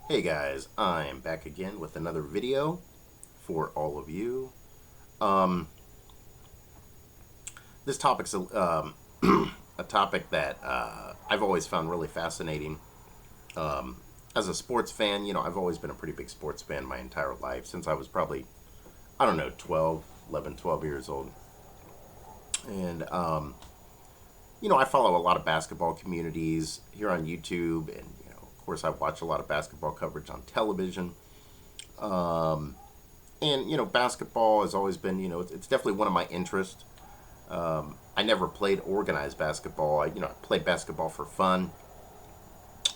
Hey guys, I'm back again with another video for all of you. Um, this topic's a topic that I've always found really fascinating. Um, as a sports fan, I've always been a pretty big sports fan my entire life since I was probably, I don't know, 12, 11, 12 years old. And, I follow a lot of basketball communities here on YouTube. And, of course, I watch a lot of basketball coverage on television. And basketball has always been, it's definitely one of my interests. I never played organized basketball. I played basketball for fun.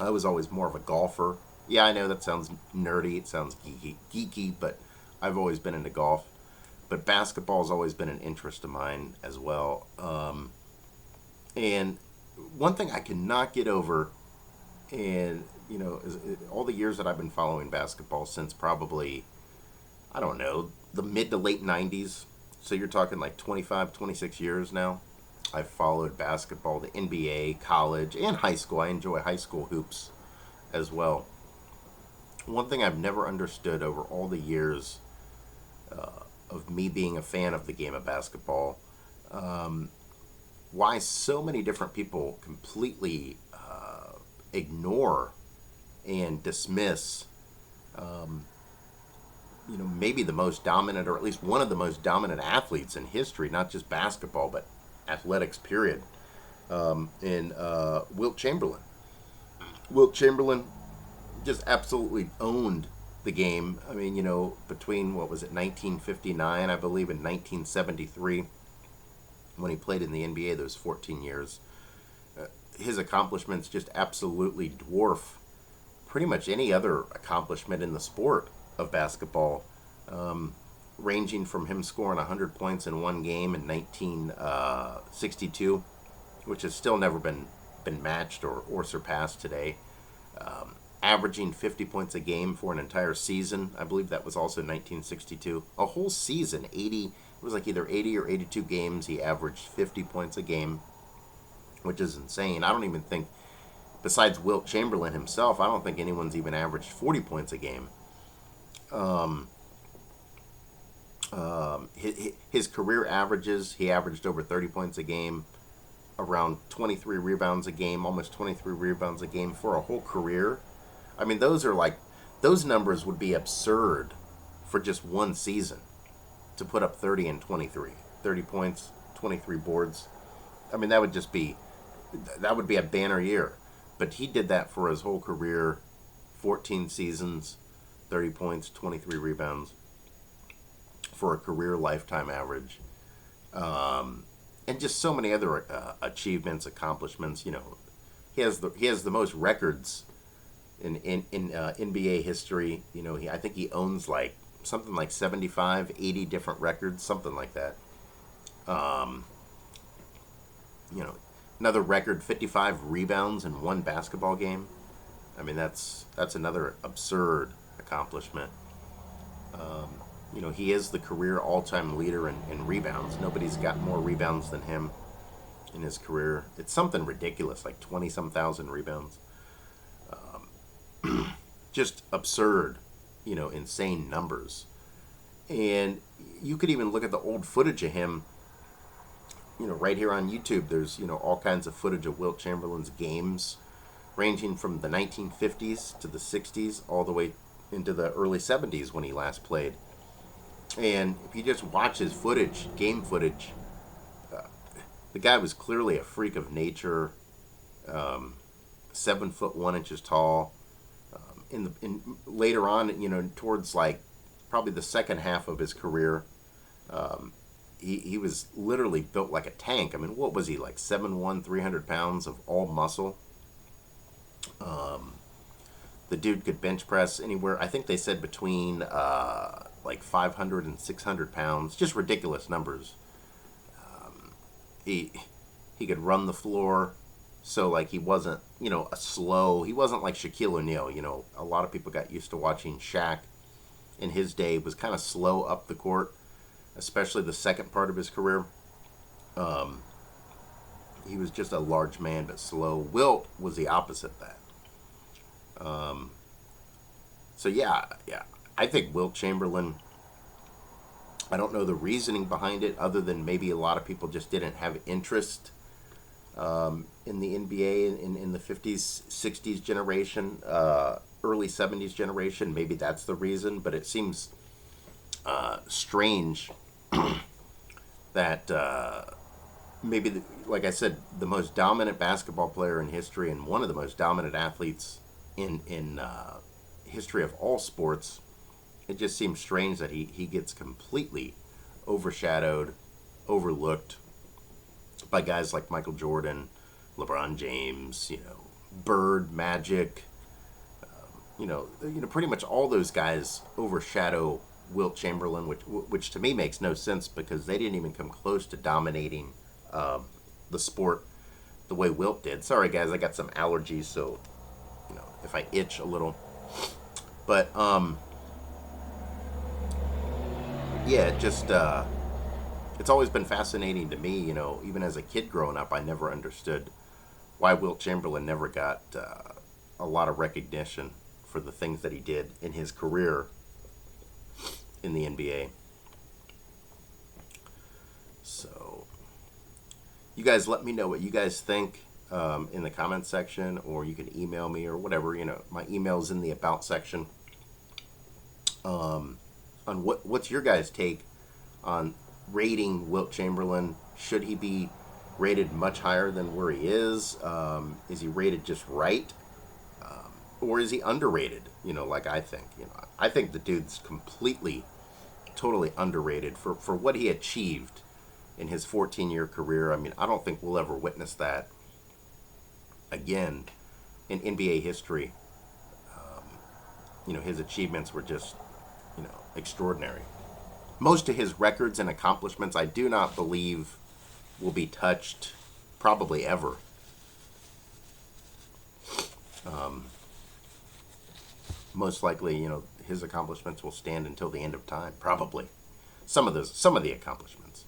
I was always more of a golfer. Yeah, I know that sounds nerdy. It sounds geeky, but I've always been into golf. But basketball has always been an interest of mine as well. And one thing I cannot get over, and all the years that I've been following basketball since probably, I don't know, the mid to late 90s. So you're talking like 25, 26 years now. I've followed basketball, the NBA, college, and high school. I enjoy high school hoops as well. One thing I've never understood over all the years of me being a fan of the game of basketball, why so many different people completely ignore and dismiss maybe the most dominant, or at least one of the most dominant athletes in history, not just basketball, but athletics, period, in Wilt Chamberlain. Wilt Chamberlain just absolutely owned the game. I mean, between, what was it, 1959, I believe, and 1973, when he played in the NBA those 14 years, his accomplishments just absolutely dwarf pretty much any other accomplishment in the sport of basketball, ranging from him scoring 100 points in one game in 1962, which has still never been matched or surpassed today. Averaging 50 points a game for an entire season. I believe that was also 1962. A whole season, 80, it was like either 80 or 82 games, he averaged 50 points a game, which is insane. I don't even think, besides Wilt Chamberlain himself, I don't think anyone's even averaged 40 points a game. His career averages, he averaged over 30 points a game, around 23 rebounds a game, almost 23 rebounds a game for a whole career. I mean, those numbers would be absurd for just one season to put up 30 and 23. 30 points, 23 boards. I mean, that would be a banner year. But he did that for his whole career, 14 seasons, 30 points, 23 rebounds for a career lifetime average. And just so many other achievements, accomplishments. He has the most records in NBA history. I think he owns like something like 75, 80 different records, something like that. Um, you know, Another record, 55 rebounds in one basketball game. I mean, that's another absurd accomplishment. He is the career all-time leader in rebounds. Nobody's got more rebounds than him in his career. It's something ridiculous, like 20 some thousand rebounds. Just absurd, insane numbers. And you could even look at the old footage of him, right here on YouTube. There's, all kinds of footage of Wilt Chamberlain's games, ranging from the 1950s to the 60s, all the way into the early 70s when he last played. And if you just watch his footage, game footage, uh, the guy was clearly a freak of nature. 7 foot 1 inches tall. In later on, towards like probably the second half of his career, he was literally built like a tank. I mean, what was he, like 7'1", 300 pounds of all muscle? The dude could bench press anywhere. I think they said between like 500 and 600 pounds. Just ridiculous numbers. He he could run the floor. So like he wasn't, a slow. He wasn't like Shaquille O'Neal. A lot of people got used to watching Shaq in his day, was kind of slow up the court, especially the second part of his career. Um, he was just a large man but slow. Wilt was the opposite of that. Um, So yeah, I think Wilt Chamberlain. I don't know the reasoning behind it, other than maybe a lot of people just didn't have interest in the NBA in the 50s, 60s generation, early 70s generation. Maybe that's the reason, but it seems strange that maybe, like I said, the most dominant basketball player in history and one of the most dominant athletes in history of all sports. It just seems strange that he gets completely overshadowed, overlooked by guys like Michael Jordan, LeBron James, Bird, Magic, pretty much all those guys overshadow Wilt Chamberlain, which to me makes no sense because they didn't even come close to dominating the sport the way Wilt did. Sorry guys, I got some allergies, so if I itch a little, but yeah, just it's always been fascinating to me. Even as a kid growing up, I never understood why Wilt Chamberlain never got a lot of recognition for the things that he did in his career in the NBA. So, you guys let me know what you guys think in the comments section, or you can email me or whatever. My email's in the about section. On what's your guys' take on rating Wilt Chamberlain? Should he be rated much higher than where he is? Is he rated just right? Or is he underrated? Like I think. I think the dude's completely, totally underrated for what he achieved in his 14-year career. I mean, I don't think we'll ever witness that again in NBA history. His achievements were just, extraordinary. Most of his records and accomplishments, I do not believe will be touched probably ever. Most likely, his accomplishments will stand until the end of time. Probably, some of the accomplishments.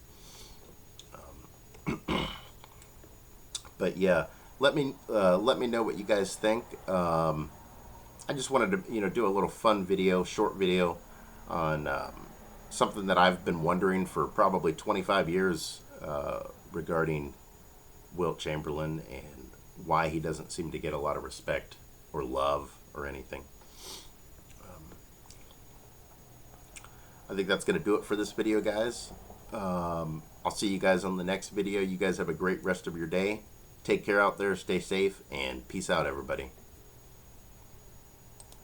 But yeah, let me know what you guys think. I just wanted to do a little fun video, short video on something that I've been wondering for probably 25 years regarding Wilt Chamberlain and why he doesn't seem to get a lot of respect or love or anything. I think that's going to do it for this video, guys. I'll see you guys on the next video. You guys have a great rest of your day. Take care out there, stay safe, and peace out, everybody.